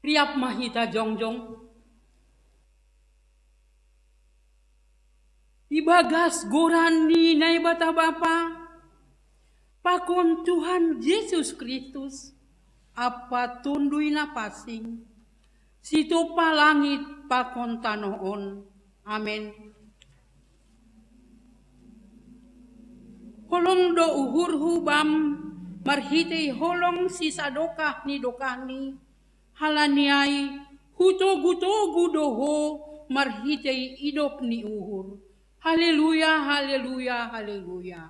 riap mahita jongjong. Ibagas goran ni nai bata bapa. Pakon Tuhan Yesus Kristus. Apa tundui na pasing. Situ palangit pakon tanoon. Amin. Holong do uhur hubam. Marhitei holong sisa dokah ni halaniai hutogu doho marhitei idop ni uhur. Haleluya, haleluya, haleluya.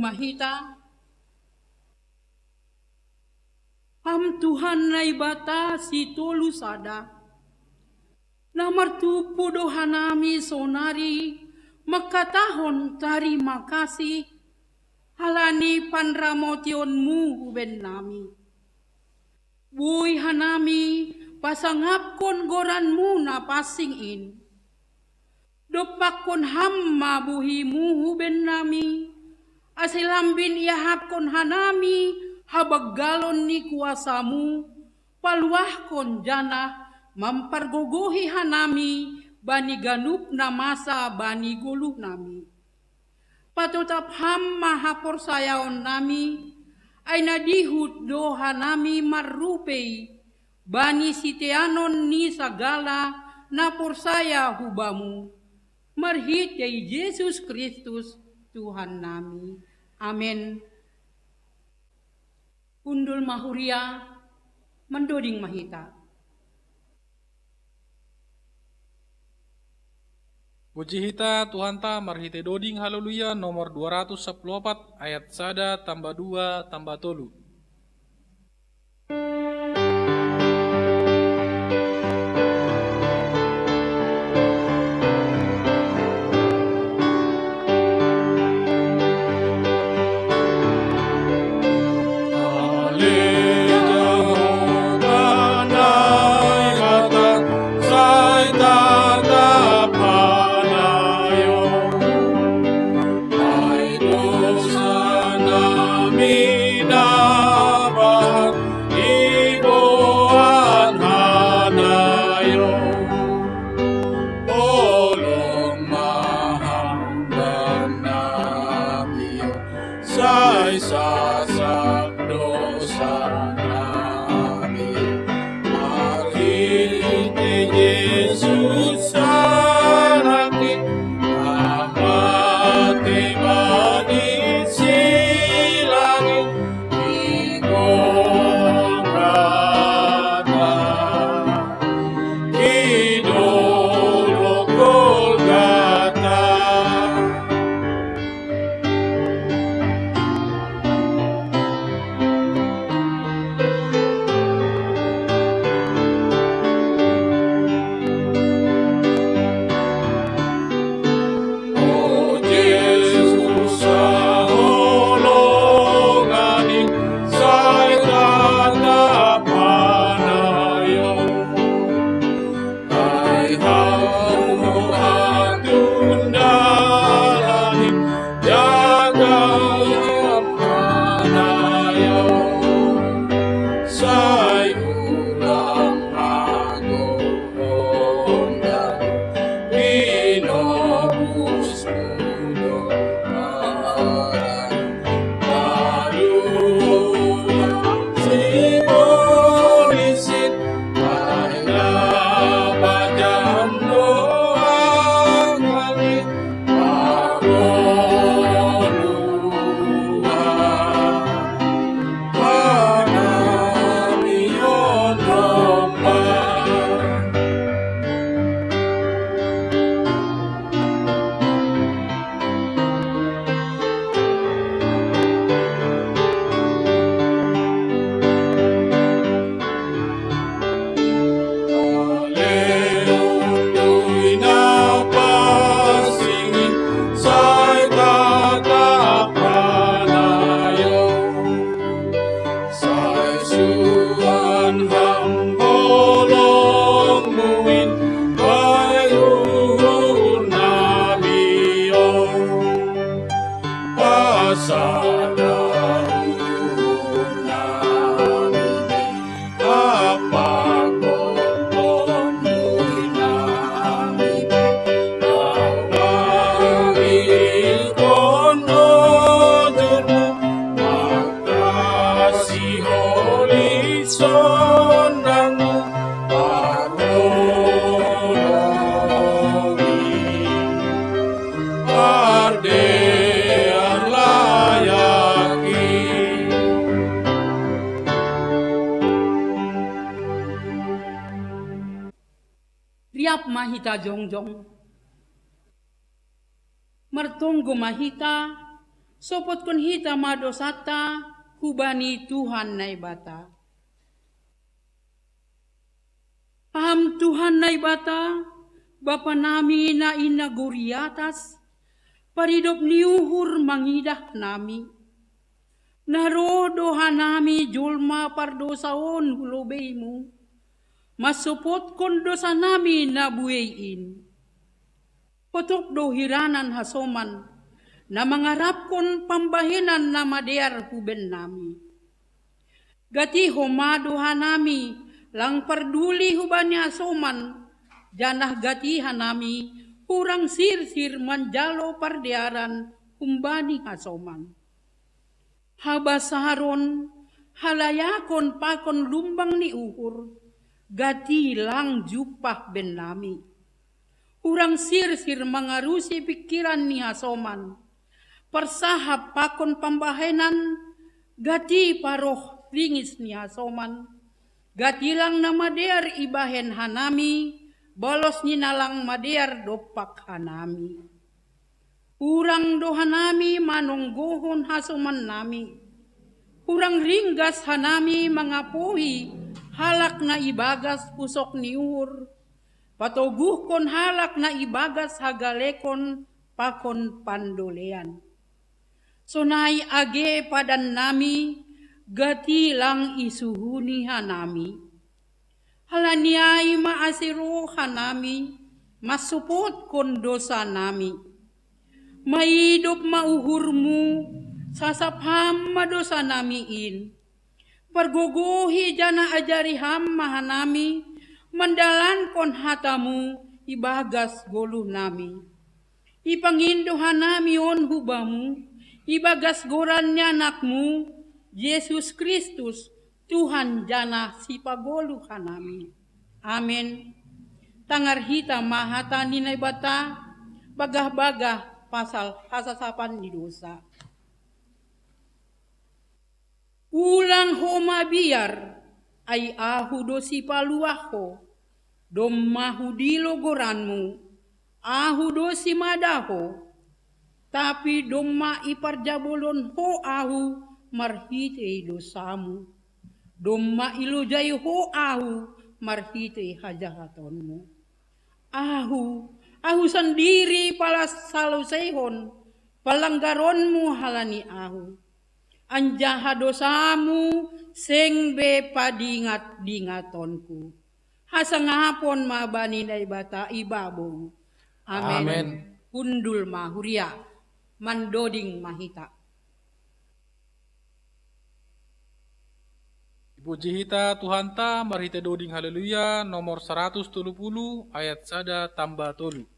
Mahita ham Tuhan nai bata si tolu sada namar tu pudo hanami sonari makatahon tari makasih halani panramotionmu ben nami bui hanami pasangapkon goranmu na pasingin dopakon hamma buhimu ben nami asilambin ihapkon hanami habaggalon ni kuasamu paluahkon jana mampargogohi hanami bani ganup na masa bani guluh nami patutap ham mahapor sayaon nami ay nadihut do hanami marrupei bani sitianon ni sagala na porsaya hubamu marhitei Yesus Kristus Tuhan nami. Amin. Undul mahuria mendoding mahita. Puji hita Tuhan ta marhite doding haleluya nomor 214 ayat 1 tambah 2 tambah 3. Riap mahita jongjong. Mertonggo mahita, sopot kon hita madosata, hubani Tuhan nai bata. Paham Tuhan nai bata, Bapa nami na inaguri atas, paridop niuhur mangidah nami. Naro doha nami julma pardosaon hulobeimu, masupot kon dosa nami na buein. Potok do hiranan hasoman, na mangarap kon pambahinan na madear huben nami. Gati homado hanami, lang parduli hubani hasoman, janah gati hanami, hurang sir-sir manjalo pardearan humbani hasoman. Habasaron, halayakon pakon lumbang ni uhur, gati lang jupah ben nami. Urang sir-sir mangarusi pikiran ni hasoman. Persahap pakon pambahenan, gati paroh ringis ni hasoman. Gati lang na madear ibahen hanami, bolos ni nalang madear dopak hanami. Urang dohanami manonggohon hasoman nami. Urang ringgas hanami mangapuhi, halak na ibagas pusok ni uhur. Patoguh kon halak na ibagas hagalekon pakon pandolean. Sonai age padan nami, gati lang isuhuni hanami. Halaniai maasiru hanami, masupot kon dosa nami. Maidop mauhurmu, sasapham madosa namiin. Pergogohi jana ajariham mahanami, mandalan kon hatamu ibagas goluh nami. Ipangindohan nami on hubamu, ibagas gorannya anakmu, Yesus Kristus, Tuhan jana sipagoluh hanami. Amin. Tangar hita mahata ninay bata, bagah-bagah pasal hasasapan di dosa. Ulang homa biar, ay ahu dosi paluaho, dommahu dilo goranmu, ahu dosi madaho, tapi domma iparjabolon ho ahu marhitei dosamu, domma ilujai ho ahu marhitei hajahatonmu. Ahu sendiri palas salusehon, palanggaronmu halani ahu. Anjaha dosamu seng be padingat-dingatonku. Hasangapon mabani dai bata ibabong. Amen. Amen. Undul mahuria mandoding mahita. Puji hita Tuhan ta marhite doding haleluya nomor 130 ayat sada tambah tolu.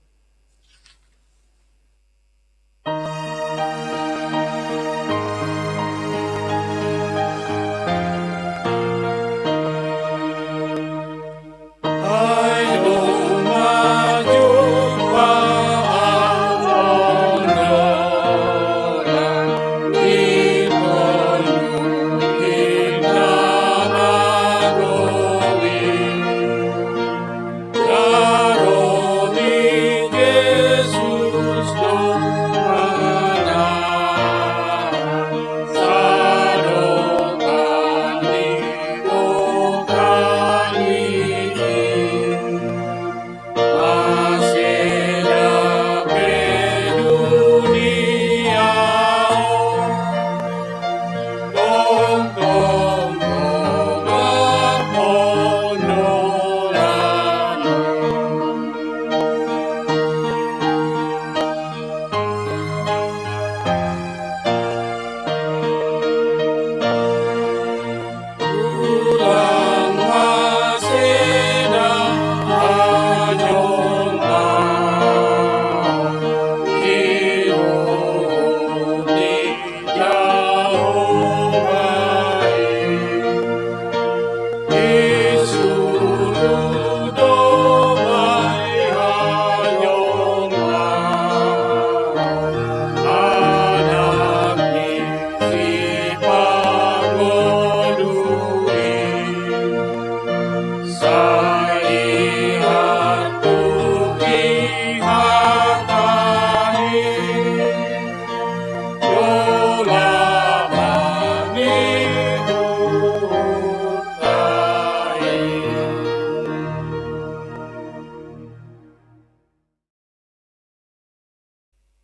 Karoni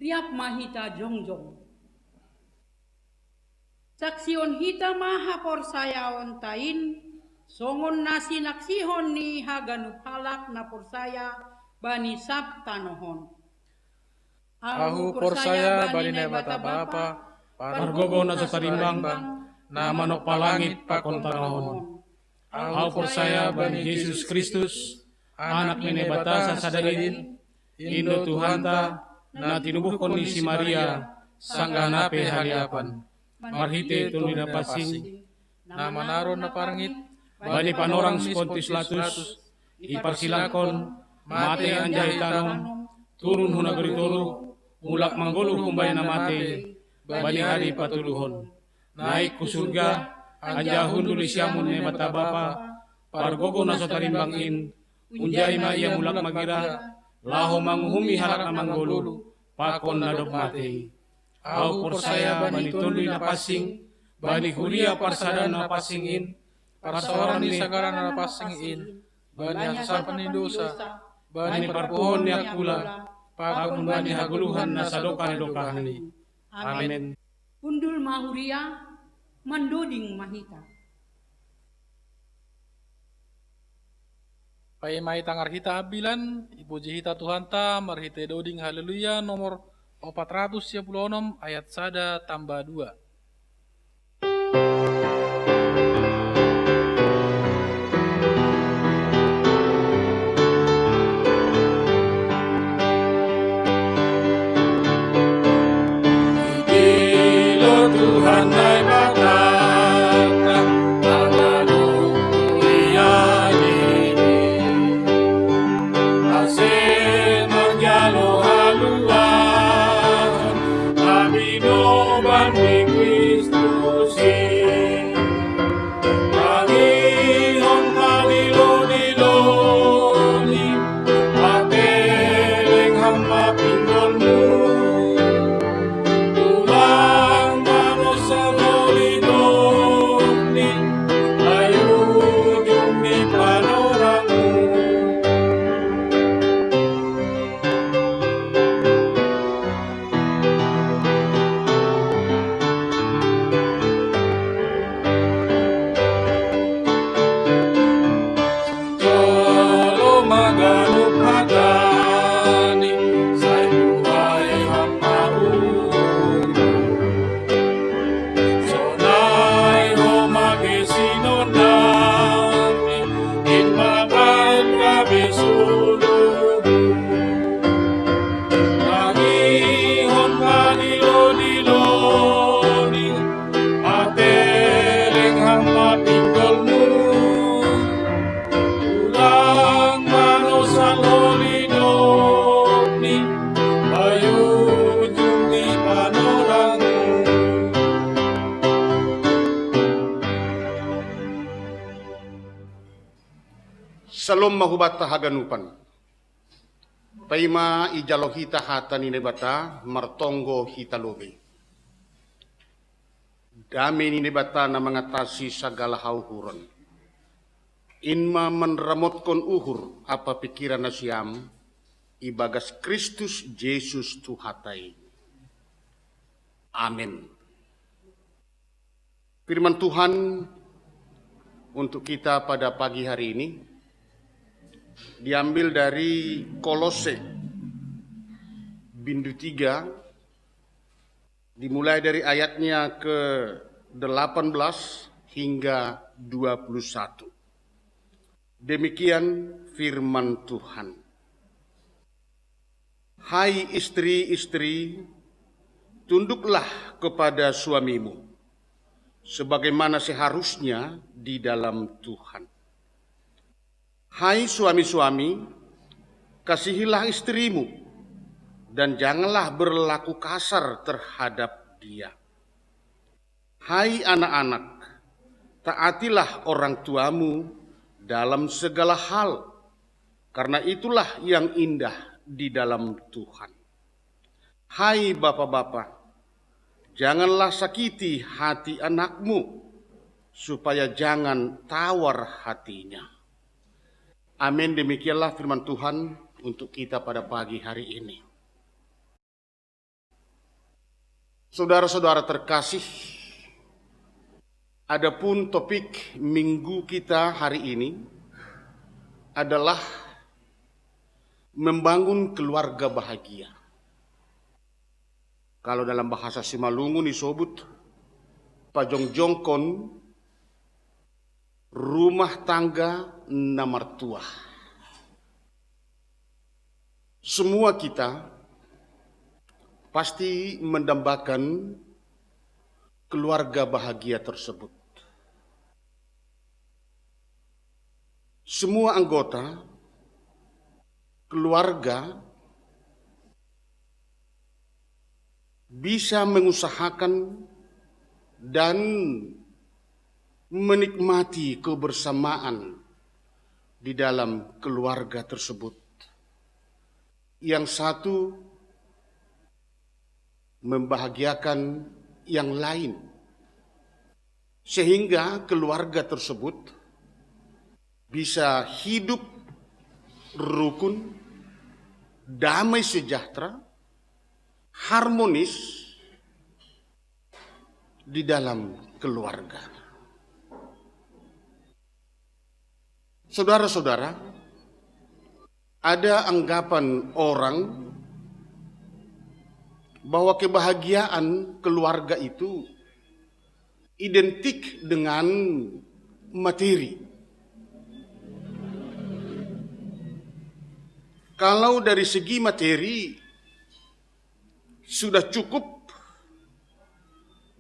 riap mahita jongjong. Saksion hita maha porsayaon tain, songon nasi naksihon ni haganup halak na porsaya bani sab tanohon. Ahu porsaya bani ne bata-bapa, pargogo na sa tarimbang, na manok palangit pakon tanahon. Ahu porsaya bani Yesus Kristus, anak ni bata sa sadalin, Indo Tuhanta, na tinubuhkon ni si Maria, sangganape haliapan. Marhite tuni na pasing, na manaron na parangit, bani panorang si Pontius Latus, iparsilakon, mate anjay tanong, turun hunagaritoro, mulak manggolo humbay na mate, bani hari patuluhon. Naik ku surga, anjahun duli siamun ne bata-bapa, pargogo na sa tarimbangin, unjay ma iya mulak magira, laho manguhumi halak na manggolo, pakon na dok mate. Au porsaya bani tunduy na pasing, bani huria parsadan na pasingin, parsawaran ni sagaran na pasingin, bani aksapan ni dosa, bani parpuhon ni akula, pakon bani haguluhan na sadokan dokahani. Amen. Undul mahuria, mandoding mahita. Pai mai tangar hita abilan, ipuji hita Tuhanta, marhite doding haleluya nomor 476 ayat 1 tambah 2. Tuhan naik batang, tangan mulia ini, asin menjalo haluan, kami noban di Kristus ini, kami on kaliloni, pateleng hamba pinggolmu. Salom mahubata haganupan. Paima ijalo hita hata ni nebata martonggo hita lobe. Dami ni nebata na mengatasi segala hauhuran. Inma menramotkon uhur apa pikiran nasiam ibagas Kristus Yesus Tuhatai. Amin. Firman Tuhan untuk kita pada pagi hari ini diambil dari Kolose bindu 3 dimulai dari ayatnya ke-18 hingga 21. Demikian firman Tuhan. Hai istri-istri, tunduklah kepada suamimu sebagaimana seharusnya di dalam Tuhan. Hai suami-suami, kasihilah istrimu dan janganlah berlaku kasar terhadap dia. Hai anak-anak, taatilah orang tuamu dalam segala hal, karena itulah yang indah di dalam Tuhan. Hai bapak-bapak, janganlah sakiti hati anakmu, supaya jangan tawar hatinya. Amin, demikianlah firman Tuhan untuk kita pada pagi hari ini. Saudara-saudara terkasih, adapun topik minggu kita hari ini adalah membangun keluarga bahagia. Kalau dalam bahasa Simalungun disebut pajongjongkon rumah tangga na mertua. Semua kita pasti mendambakan keluarga bahagia tersebut. Semua anggota keluarga bisa mengusahakan dan menikmati kebersamaan di dalam keluarga tersebut. Yang satu membahagiakan yang lain, sehingga keluarga tersebut bisa hidup rukun, damai sejahtera, harmonis di dalam keluarga. Saudara-saudara, ada anggapan orang bahwa kebahagiaan keluarga itu identik dengan materi. Kalau dari segi materi sudah cukup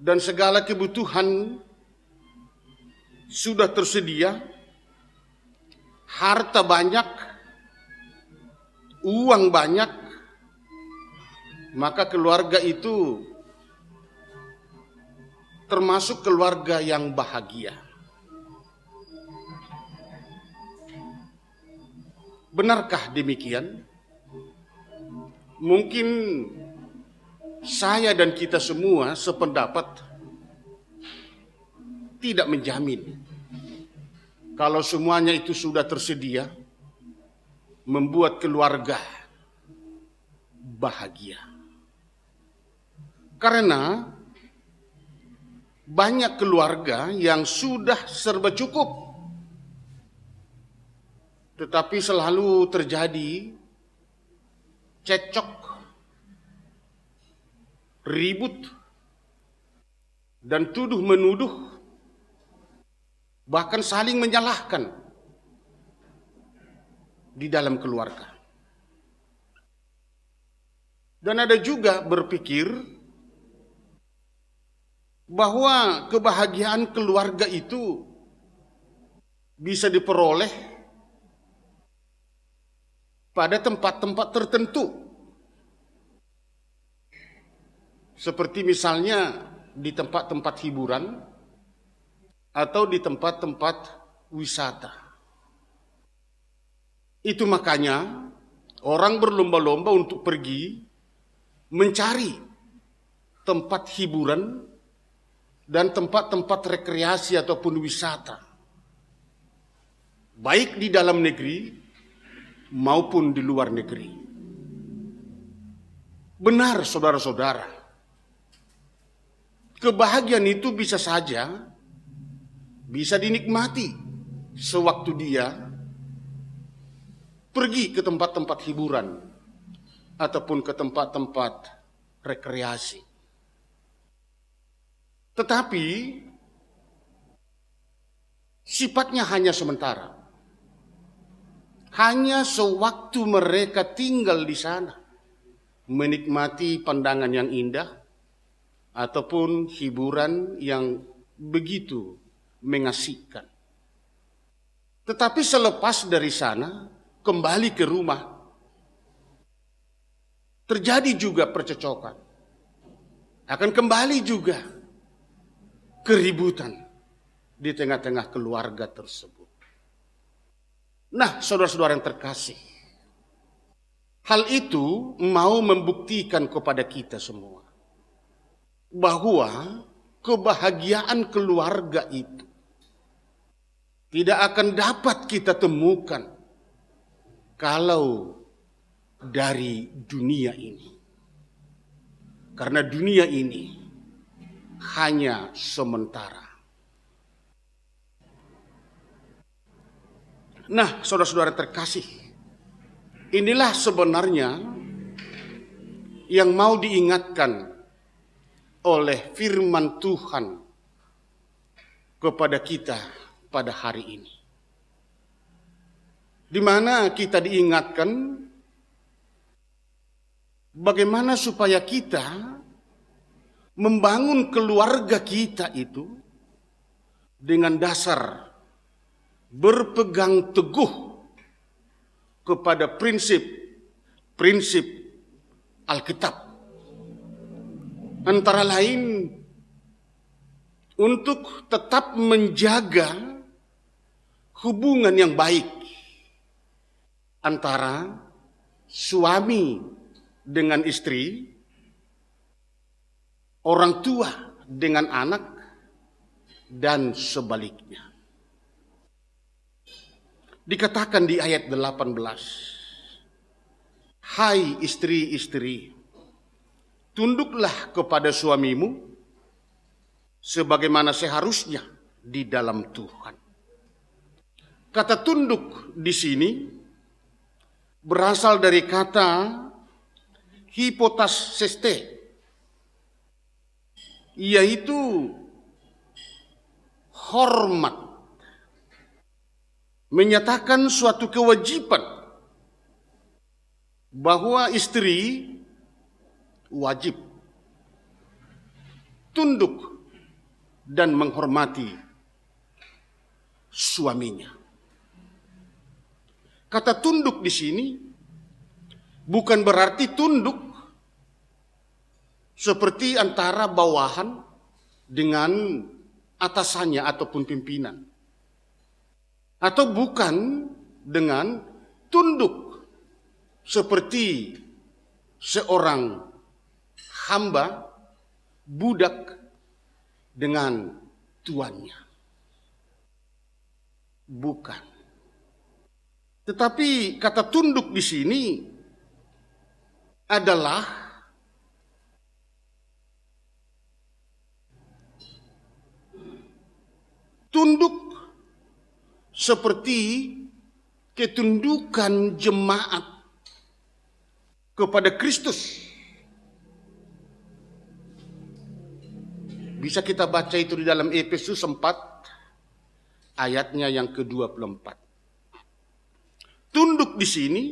dan segala kebutuhan sudah tersedia, harta banyak, uang banyak, maka keluarga itu termasuk keluarga yang bahagia. Benarkah demikian? Mungkin saya dan kita semua sependapat tidak menjamin kalau semuanya itu sudah tersedia membuat keluarga bahagia. Karena banyak keluarga yang sudah serba cukup, tetapi selalu terjadi cekcok, ribut, dan tuduh-menuduh, bahkan saling menyalahkan di dalam keluarga. Dan ada juga berpikir bahwa kebahagiaan keluarga itu bisa diperoleh pada tempat-tempat tertentu, seperti misalnya di tempat-tempat hiburan atau di tempat-tempat wisata. Itu makanya orang berlomba-lomba untuk pergi mencari tempat hiburan dan tempat-tempat rekreasi ataupun wisata, baik di dalam negeri maupun di luar negeri. Benar, saudara-saudara, kebahagiaan itu bisa saja bisa dinikmati sewaktu dia pergi ke tempat-tempat hiburan ataupun ke tempat-tempat rekreasi. Tetapi sifatnya hanya sementara. Hanya sewaktu mereka tinggal di sana, menikmati pandangan yang indah ataupun hiburan yang begitu mengasihkan. Tetapi selepas dari sana, kembali ke rumah, terjadi juga percecokan. Akan kembali juga keributan di tengah-tengah keluarga tersebut. Nah, saudara-saudara yang terkasih, hal itu mau membuktikan kepada kita semua bahwa kebahagiaan keluarga itu tidak akan dapat kita temukan kalau dari dunia ini. Karena dunia ini hanya sementara. Nah, saudara-saudara terkasih, inilah sebenarnya yang mau diingatkan oleh firman Tuhan kepada kita pada hari ini. Di mana kita diingatkan bagaimana supaya kita membangun keluarga kita itu dengan dasar berpegang teguh kepada prinsip Alkitab. Antara lain untuk tetap menjaga hubungan yang baik antara suami dengan istri, orang tua dengan anak, dan sebaliknya. Dikatakan di ayat 18, hai istri-istri, tunduklah kepada suamimu sebagaimana seharusnya di dalam Tuhan. Kata tunduk di sini berasal dari kata hypotas seste, yaitu hormat, menyatakan suatu kewajiban bahwa istri wajib tunduk dan menghormati suaminya. Kata tunduk di sini bukan berarti tunduk seperti antara bawahan dengan atasannya ataupun pimpinan. Atau bukan dengan tunduk seperti seorang hamba, budak dengan tuannya. Bukan. Tetapi kata tunduk di sini adalah tunduk seperti ketundukan jemaat kepada Kristus. Bisa kita baca itu di dalam Efesus 4 ayatnya yang ke-24. Tunduk di sini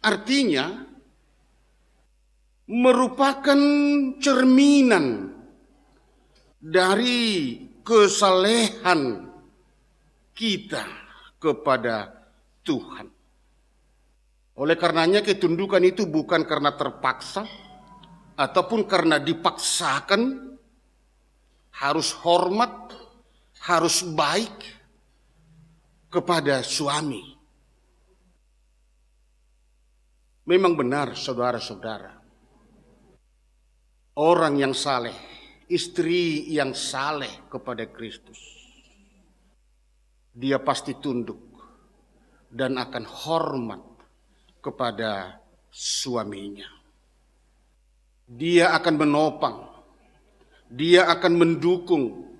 artinya merupakan cerminan dari kesalehan kita kepada Tuhan. Oleh karenanya ketundukan itu bukan karena terpaksa ataupun karena dipaksakan, harus hormat, harus baik kepada suami. Memang benar saudara-saudara, orang yang saleh, istri yang saleh kepada Kristus, dia pasti tunduk dan akan hormat kepada suaminya. Dia akan menopang, dia akan mendukung,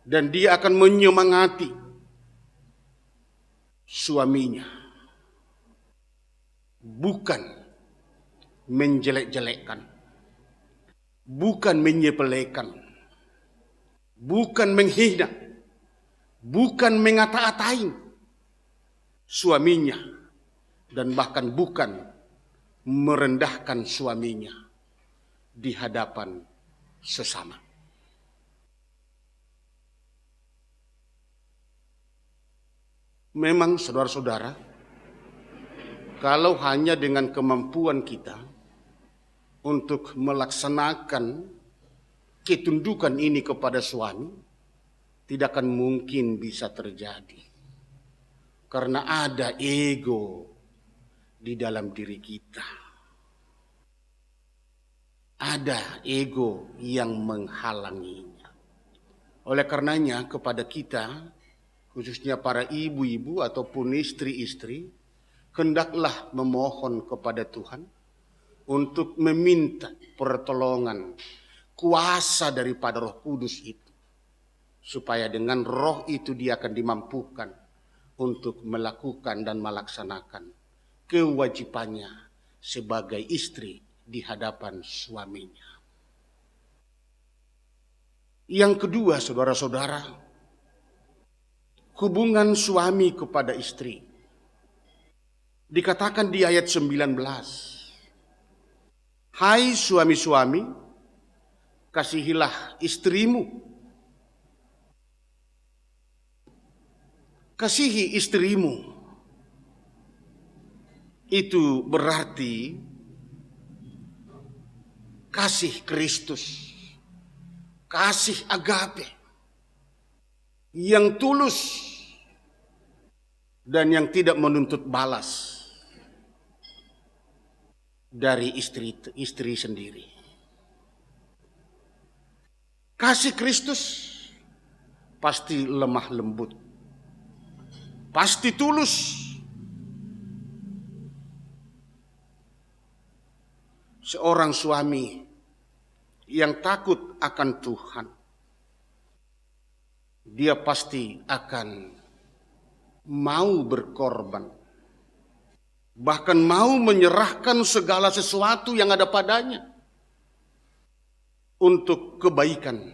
dan dia akan menyemangati suaminya. Bukan menjelek-jelekkan, bukan menyepelekan, bukan menghina, bukan mengata-atain suaminya, dan bahkan bukan merendahkan suaminya di hadapan sesama. Memang saudara-saudara, kalau hanya dengan kemampuan kita untuk melaksanakan ketundukan ini kepada suami, tidak akan mungkin bisa terjadi. Karena ada ego di dalam diri kita. Ada ego yang menghalanginya. Oleh karenanya kepada kita, khususnya para ibu-ibu ataupun istri-istri, hendaklah memohon kepada Tuhan untuk meminta pertolongan, kuasa daripada Roh Kudus itu. Supaya dengan roh itu dia akan dimampukan untuk melakukan dan melaksanakan kewajibannya sebagai istri di hadapan suaminya. Yang kedua, saudara-saudara, hubungan suami kepada istri. Dikatakan di ayat 19, hai suami-suami, kasihilah istrimu. Kasihi istrimu. Itu berarti kasih Kristus. Kasih agape. Yang tulus. Dan yang tidak menuntut balas. Dari istri sendiri. Kasih Kristus pasti lemah lembut. Pasti tulus. Seorang suami yang takut akan Tuhan, dia pasti akan mau berkorban. Bahkan mau menyerahkan segala sesuatu yang ada padanya untuk kebaikan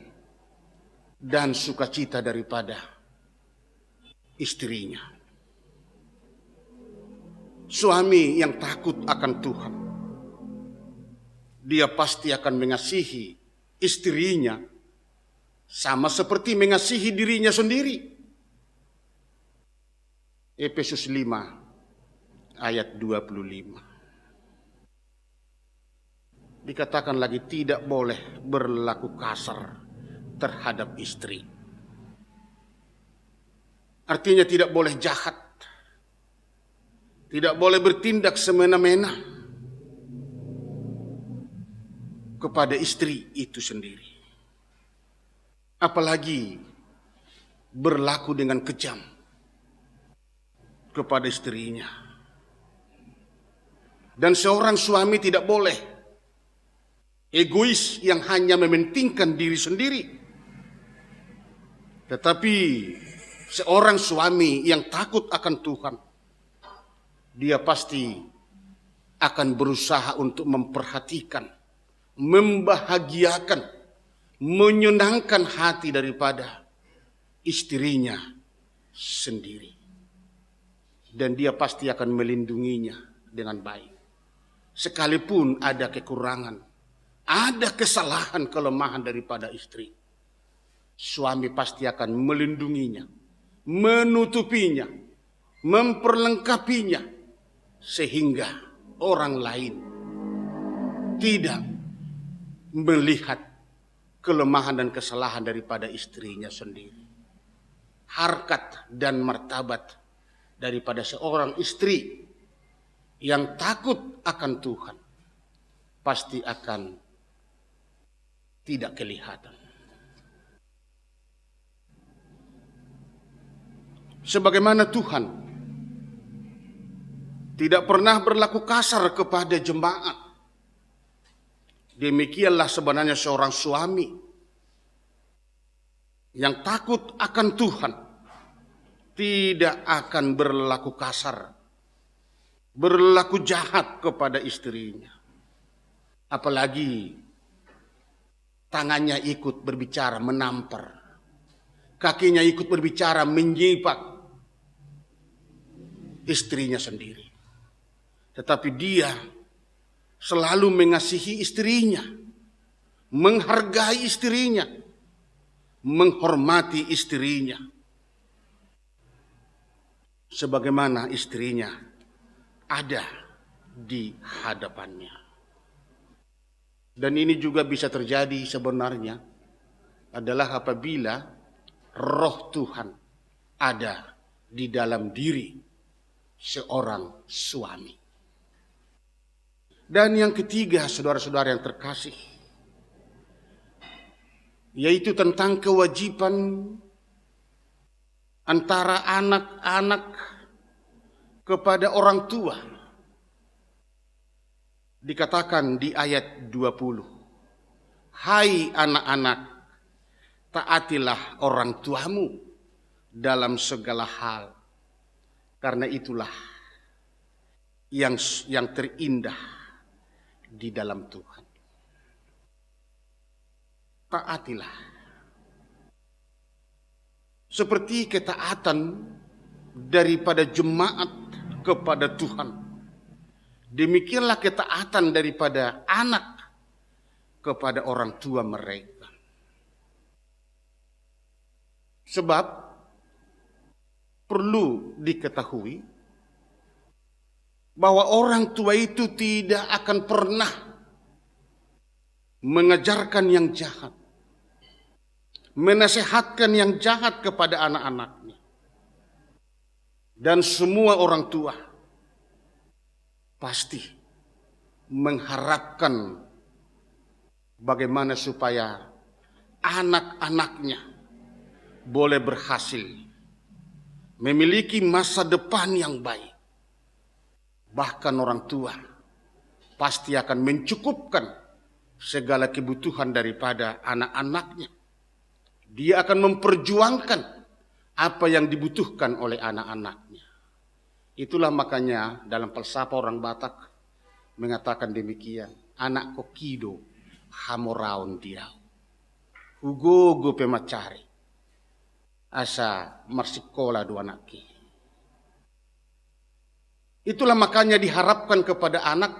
dan sukacita daripada istrinya. Suami yang takut akan Tuhan, dia pasti akan mengasihi istrinya sama seperti mengasihi dirinya sendiri. Efesus 5 ayat 25. Dikatakan lagi tidak boleh berlaku kasar terhadap istri. Artinya tidak boleh jahat. Tidak boleh bertindak semena-mena kepada istri itu sendiri. Apalagi berlaku dengan kejam kepada istrinya. Dan seorang suami tidak boleh egois yang hanya mementingkan diri sendiri. Tetapi seorang suami yang takut akan Tuhan, dia pasti akan berusaha untuk memperhatikan, membahagiakan, menyenangkan hati daripada istrinya sendiri. Dan dia pasti akan melindunginya dengan baik. Sekalipun ada kekurangan, ada kesalahan, kelemahan daripada istri, suami pasti akan melindunginya, menutupinya, memperlengkapinya, sehingga orang lain tidak melihat kelemahan dan kesalahan daripada istrinya sendiri. Harkat dan martabat daripada seorang istri yang takut akan Tuhan pasti akan tidak kelihatan. Sebagaimana Tuhan tidak pernah berlaku kasar kepada jemaat, demikianlah sebenarnya seorang suami yang takut akan Tuhan tidak akan berlaku kasar, berlaku jahat kepada istrinya. Apalagi tangannya ikut berbicara menampar, kakinya ikut berbicara menyipak istrinya sendiri. Tetapi dia selalu mengasihi istrinya, menghargai istrinya, menghormati istrinya, sebagaimana istrinya ada di hadapannya. Dan ini juga bisa terjadi sebenarnya adalah apabila roh Tuhan ada di dalam diri seorang suami. Dan yang ketiga, saudara-saudara yang terkasih, yaitu tentang kewajiban antara anak-anak kepada orang tua. Dikatakan di ayat 20, Hai anak-anak, taatilah orang tuamu dalam segala hal, karena itulah yang terindah di dalam Tuhan. Taatilah. Seperti ketaatan daripada jemaat kepada Tuhan, demikianlah ketaatan daripada anak kepada orang tua mereka. Sebab perlu diketahui bahwa orang tua itu tidak akan pernah mengajarkan yang jahat, menasehatkan yang jahat kepada anak-anaknya. Dan semua orang tua pasti mengharapkan bagaimana supaya anak-anaknya boleh berhasil, memiliki masa depan yang baik. Bahkan orang tua pasti akan mencukupkan segala kebutuhan daripada anak-anaknya. Dia akan memperjuangkan apa yang dibutuhkan oleh anak-anaknya. Itulah makanya dalam falsafah orang Batak mengatakan demikian. Anak kokido hamoraon diau. Hugo pemacari. Asa marsikola dua anakki. Itulah makanya diharapkan kepada anak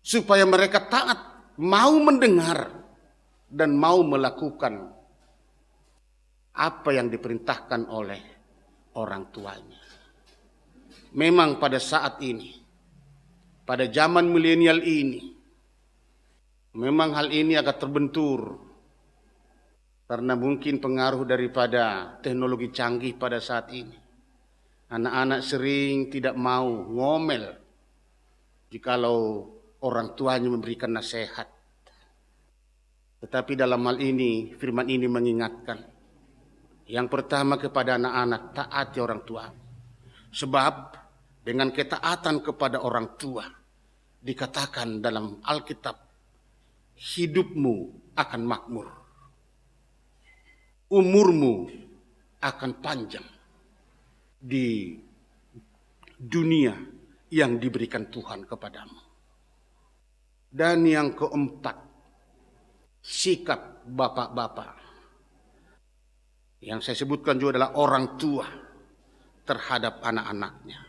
supaya mereka taat, mau mendengar dan mau melakukan apa yang diperintahkan oleh orang tuanya. Memang pada saat ini, pada zaman milenial ini, memang hal ini agak terbentur karena mungkin pengaruh daripada teknologi canggih pada saat ini. Anak-anak sering tidak mau ngomel jikalau orang tuanya memberikan nasihat. Tetapi dalam hal ini, firman ini mengingatkan. Yang pertama kepada anak-anak, taati orang tua. Sebab dengan ketaatan kepada orang tua, dikatakan dalam Alkitab, hidupmu akan makmur. Umurmu akan panjang di dunia yang diberikan Tuhan kepadamu. Dan yang keempat, sikap bapak-bapak. Yang saya sebutkan juga adalah orang tua terhadap anak-anaknya.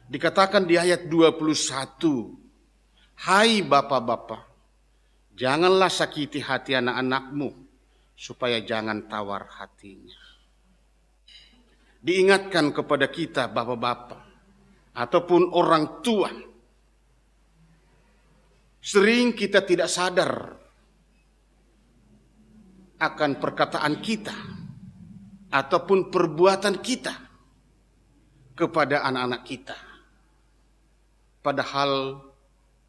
Dikatakan di ayat 21, hai bapak-bapak, janganlah sakiti hati anak-anakmu, supaya jangan tawar hatinya. Diingatkan kepada kita bapak-bapak, ataupun orang tua, sering kita tidak sadar akan perkataan kita ataupun perbuatan kita kepada anak-anak kita. Padahal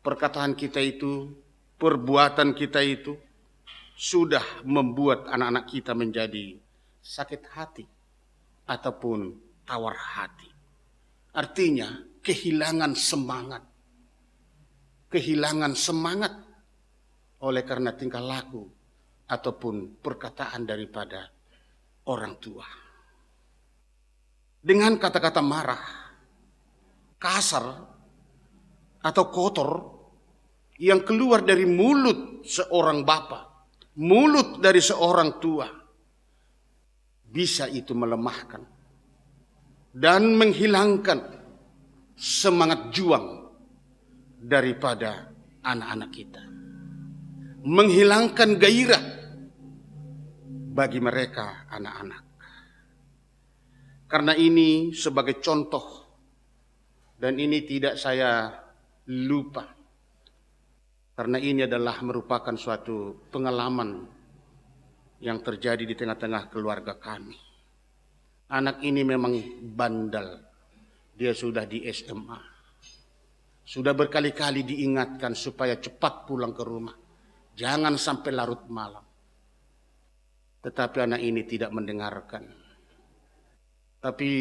perkataan kita itu, perbuatan kita itu sudah membuat anak-anak kita menjadi sakit hati ataupun tawar hati. Artinya kehilangan semangat. Kehilangan semangat oleh karena tingkah laku ataupun perkataan daripada orang tua. Dengan kata-kata marah, kasar, atau kotor yang keluar dari mulut seorang bapa, mulut dari seorang tua, bisa itu melemahkan dan menghilangkan semangat juang daripada anak-anak kita. Menghilangkan gairah bagi mereka anak-anak. Karena ini sebagai contoh, dan ini tidak saya lupa, karena ini adalah merupakan suatu pengalaman yang terjadi di tengah-tengah keluarga kami. Anak ini memang bandel, dia sudah di SMA. Sudah berkali-kali diingatkan supaya cepat pulang ke rumah, jangan sampai larut malam. Tetapi anak ini tidak mendengarkan. Tapi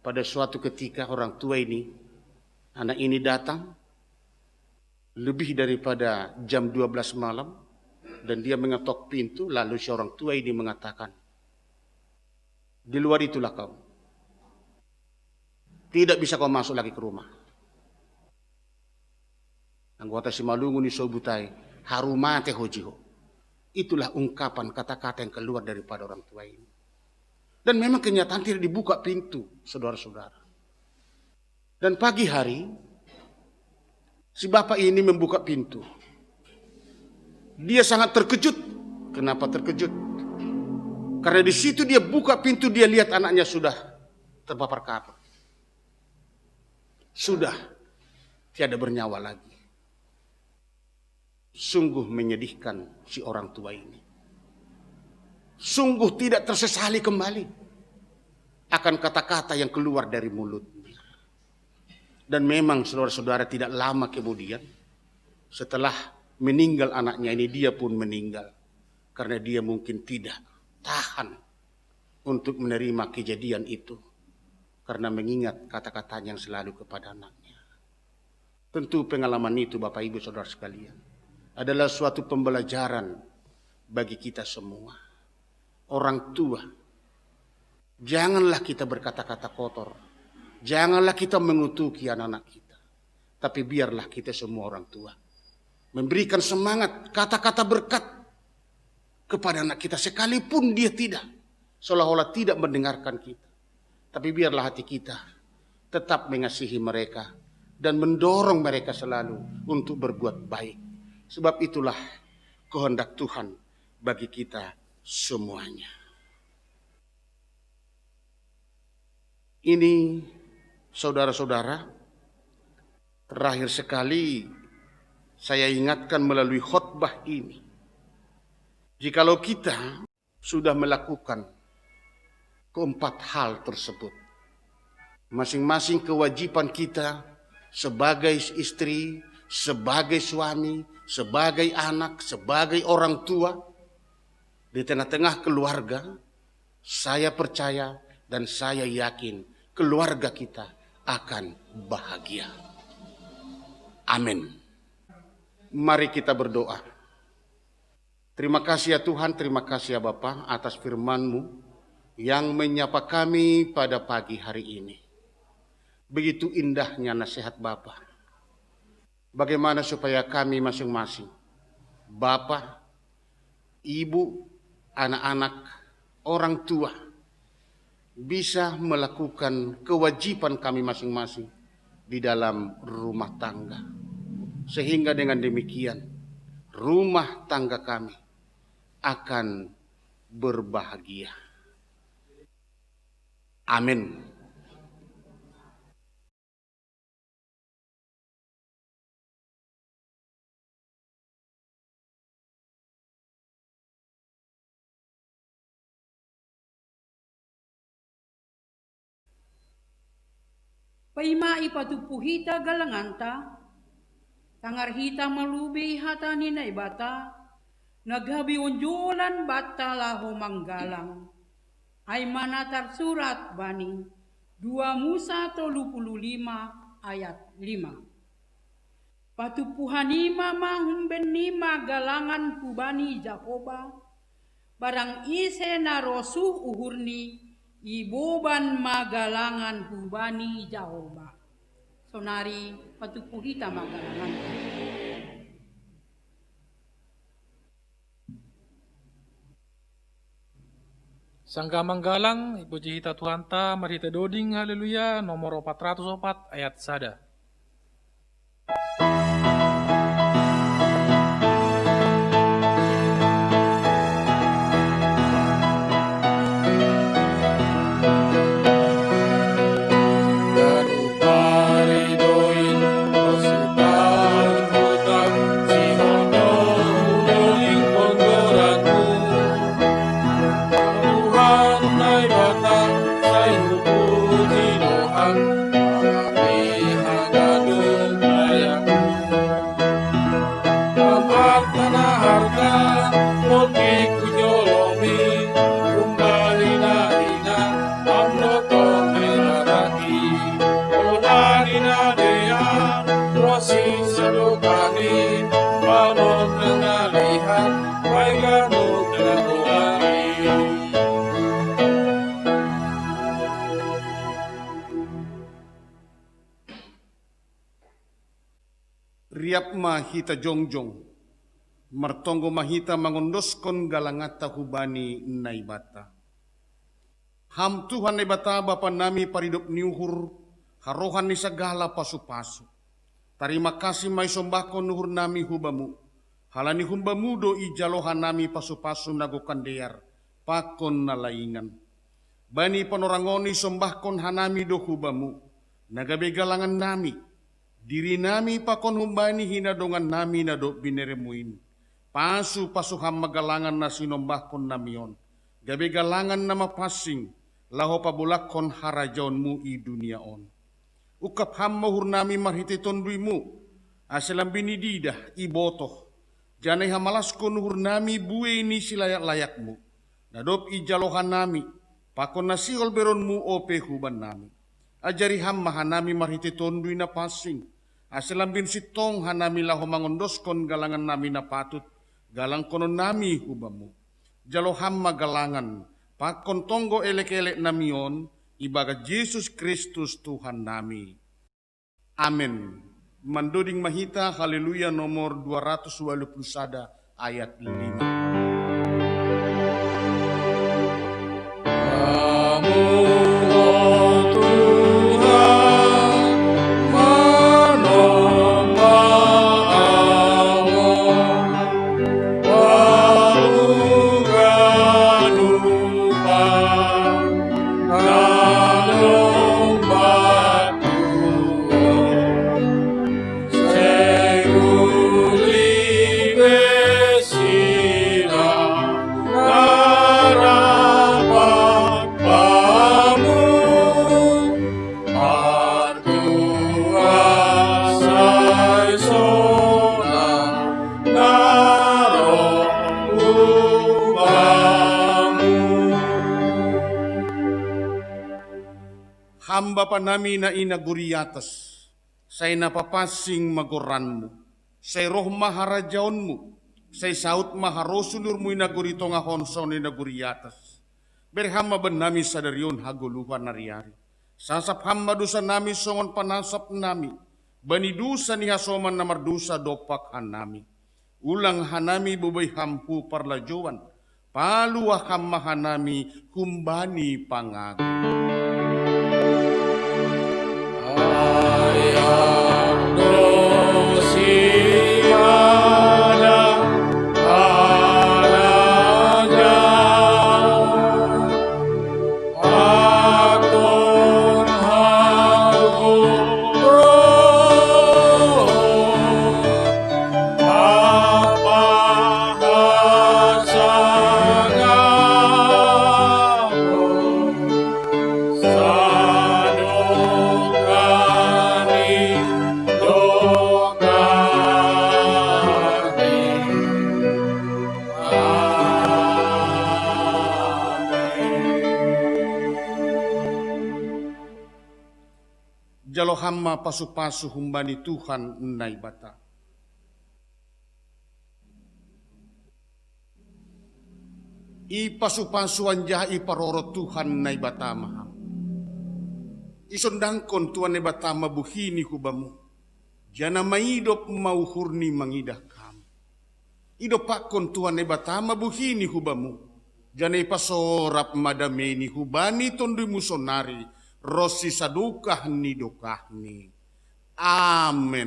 pada suatu ketika orang tua ini, anak ini datang lebih daripada jam 12 malam, dan dia mengetok pintu, lalu si orang tua ini mengatakan, di luar itulah kau. Tidak bisa kau masuk lagi ke rumah. Anggota Simalungun ni sobutai, harumate hojiho. Itulah ungkapan kata-kata yang keluar daripada orang tua ini. Dan memang kenyataan tidak dibuka pintu, saudara-saudara. Dan pagi hari, si bapak ini membuka pintu. Dia sangat terkejut. Kenapa terkejut? Karena di situ dia buka pintu, dia lihat anaknya sudah terpapar kabur. Sudah tiada bernyawa lagi. Sungguh menyedihkan si orang tua ini. Sungguh tidak tersesali kembali akan kata-kata yang keluar dari mulutnya. Dan memang saudara-saudara, tidak lama kemudian setelah meninggal anaknya ini, dia pun meninggal. Karena dia mungkin tidak tahan untuk menerima kejadian itu. Karena mengingat kata-katanya yang selalu kepada anaknya. Tentu pengalaman itu Bapak Ibu Saudara sekalian adalah suatu pembelajaran bagi kita semua. Orang tua, janganlah kita berkata-kata kotor. Janganlah kita mengutuki anak-anak kita. Tapi biarlah kita semua orang tua memberikan semangat, kata-kata berkat kepada anak kita. Sekalipun dia tidak, seolah-olah tidak mendengarkan kita. Tapi biarlah hati kita tetap mengasihi mereka dan mendorong mereka selalu untuk berbuat baik. Sebab itulah kehendak Tuhan bagi kita semuanya. Ini saudara-saudara, terakhir sekali saya ingatkan melalui khotbah ini. Jikalau kita sudah melakukan keempat hal tersebut, masing-masing kewajiban kita sebagai istri, sebagai suami, sebagai anak, sebagai orang tua, di tengah-tengah keluarga, saya percaya dan saya yakin keluarga kita akan bahagia. Amin. Mari kita berdoa. Terima kasih ya Tuhan, terima kasih ya Bapa atas firman-Mu yang menyapa kami pada pagi hari ini. Begitu indahnya nasihat Bapa. Bagaimana supaya kami masing-masing, Bapa, Ibu, anak-anak, orang tua, bisa melakukan kewajiban kami masing-masing di dalam rumah tangga. Sehingga dengan demikian, rumah tangga kami akan berbahagia. Amin. Paima ipatupuhita galanganta, tangarhita malubi hata ni na ibata, naghabi unjulan bata laho manggalang. Ay manatar surat bani 2 Musa 35 ayat 5. Patupuhanima mahumbenima galangan pubani Jakoba, barang ise na rosuh uhurni iboban magalangan pubani Jakoba. Sonari patupuhita magalangan. Sangka manggalang, ipuji hita Tuhanta, marhita doding, haleluya, nomor 404 ayat sada. Tuhan, Hamma hita jongjong, martonggo mahita mangondoskon galangata hubani naibata. Ham Tuhan naibata Bapa nami paridop niuhur, harohan ni segala pasu-pasu. Terima kasih mai sombahkon nuhur nami hubamu. Halani humbamu do ijalohan nami pasu-pasu nagokan dear, pakon nalaingan. Bani panorangoni sombahkon hanami do hubamu, nagabe galangan nami. Diri nami pakon humbani hinadongan nami na do bineremuin. Pasu ham magalangan na sinombahkon namion. Gabe galangan na mapasing, laho pabulakon harajaonmu i dunia on. Ukap ham mahur nami marhiti tonduimu, aselam binididah ibotoh. Janai hamalaskon nuhur nami bue ini silayak-layakmu. Nadop ijalohan nami, pakon nasihol beronmu ope huban nami. Ajari ham mahanami marhiti tondui na pasing. Aselam bin sitong hanami laho mangondoskon galangan nami na patut. Galang konon nami hubamu. Jalo hamma galangan, pakon tonggo elek-elek namion, ibaga Yesus Kristus Tuhan nami. Amin. Mandoding mahita, haleluya nomor 221 ayat 5. Hamba pa nami na inaguriatas, say napapasing magoranmu, say roh maharajaonmu, say saut maharosulurmu inagurito nga honson inaguriatas. Berhama ba nami sa daryon haguluhan nariyari. Sasap hamba dusa nami songon panasap nami, banidusa ni hasoman na mardusa dopak hanami. Ulang hanami bubay hampu parlajuan, paluah hamma hanami kumbani pangagu. Jalo hamma pasu-pasu humbani Tuhan naibata. I pasu-pasuan jaha i paroro Tuhan naibata maham. Isondangkon Tuhan naibata mabuhini hubamu. Jana maidop mauhurni mangidah kam. Idopakon Tuhan naibata mabuhini hubamu. Jana ipasorap madameni hubani tondui musonari. Rosi sadukah ni dokah ni. Amen.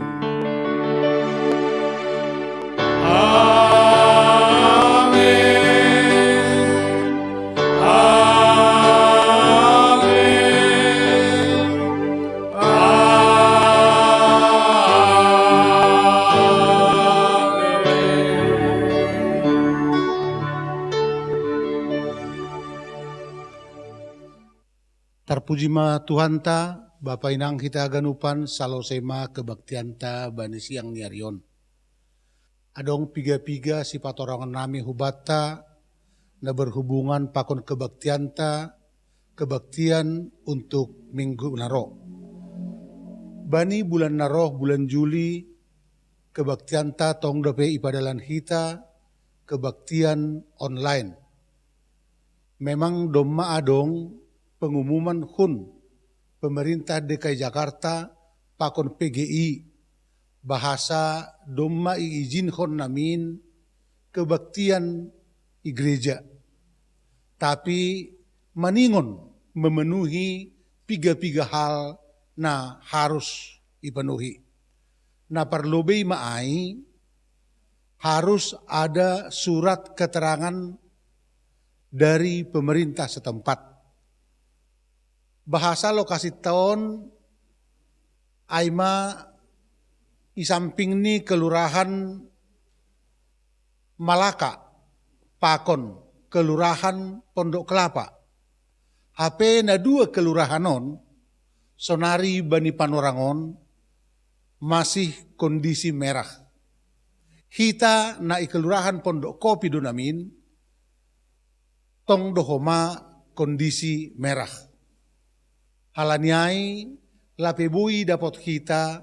Terpuji ma Tuhan ta, Bapa inang kita ganupan salosema kebaktian ta bani siang niarion. Adong piga-piga sifat orang nami hubata na berhubungan pakon kebaktian ta, kebaktian untuk minggu naroh. Bani bulan naroh bulan Juli, kebaktian ta tong dope ipadalan hita, kebaktian online. Memang domma adong pengumuman HUN, pemerintah DKI Jakarta, pakon PGI, bahasa domma iizinhon namin kebaktian i gereja. Tapi maningon memenuhi piga-piga hal na harus dipenuhi. Na perlobei maai harus ada surat keterangan dari pemerintah setempat. Bahasa lokasi tahun aima isamping ni kelurahan Malaka, Pakon, kelurahan Pondok Kelapa. HP na dua kelurahanon, Sonari Bani Panorangon, masih kondisi merah. Hita na kelurahan Pondok Kopi Donamin, tong dohoma kondisi merah. Halaniai lapebui dapat kita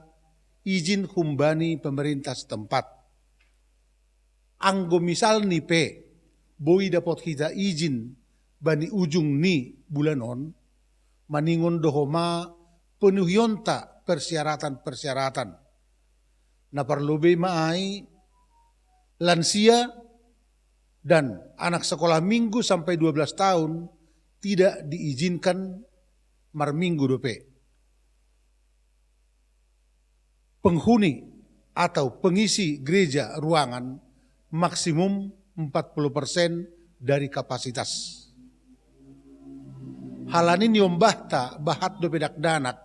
izin humbani pemerintah setempat. Anggo misal ni pe, boi dapat kita izin bani ujung ni bulanon, maningon dohoma penuhyonta persyaratan-persyaratan. Na perlobe maai lansia dan anak sekolah minggu sampai 12 tahun tidak diizinkan marminggu dope. Penghuni atau pengisi gereja ruangan maksimum 40% dari kapasitas. Halanin yombahta bahat do bedak danak.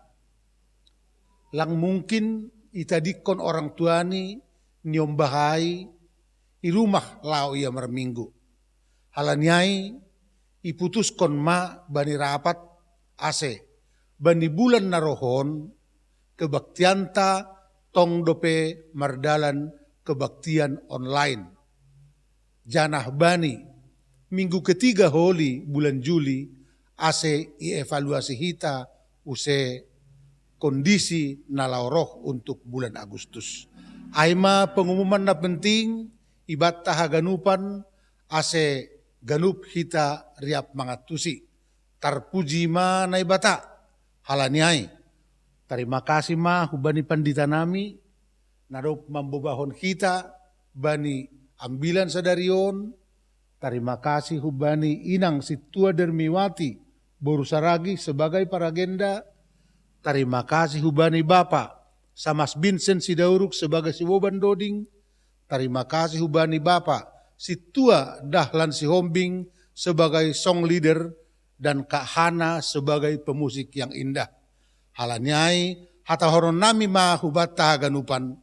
Lang mungkin itadikon orang tuani nyombahai i rumah lau ia merminggu. Halaniai iputuskon ma bani rapat ase. Bani bulan narohon kebaktianta tong dope mardalan kebaktian online. Janah bani minggu ketiga holi bulan Juli ase ievaluasi hita use kondisi nalaoroh untuk bulan Agustus. Aima pengumuman na penting ibat tahaganupan ase ganup hita riap mangatusi. Tarpuji ma na ibata halaniai. Terima kasih ma hubani pandita nami narop mambobahon kita bani ambilan sadarion. Terima kasih hubani inang Situa Dermiwati Borusaragi sebagai paragenda. Terima kasih hubani Bapak Samas Vincent Sidauruk sebagai Siwoban Doding. Terima kasih hubani Bapak Situa Dahlan Sihombing sebagai song leader dan Kak Hana sebagai pemusik yang indah. Halanyai hata horon nami mahubata haganupan.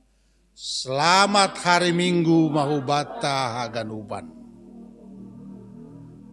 Selamat hari Minggu mahubata haganupan.